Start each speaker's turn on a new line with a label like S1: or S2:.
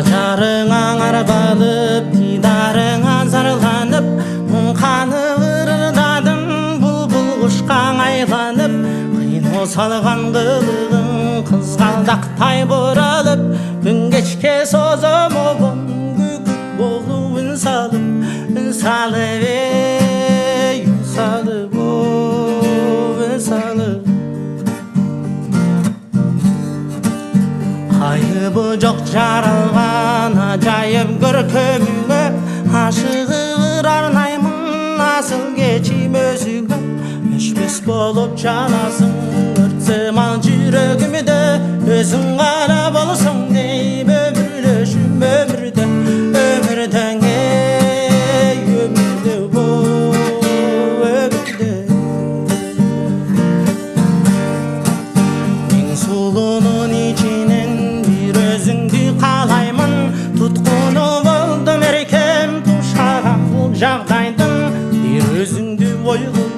S1: ажарыңа арбалып дидарыңа зарланып мұңқаны ырырдадым бұлбұл құшқан айланып қино салған қылығың қызғалдақтай бұралып күн кешке созым обын күкік болу үн салып үн салып үн салып үн салып айыбы жоқ жаралған ажайып көркеміңе ашығыр арнаймын асыл кечим өзіңе өшпес болып жанасың өртсемал жүрегімде өзің ғана болсың дейм өмірлешім өмірде өмірдің өмірде өмірде ең сұлуның içінен бір өзіңді қалаймын тұтқыны болдым еркем тұшаған бұл жағдайдың бір өзіңді ойлы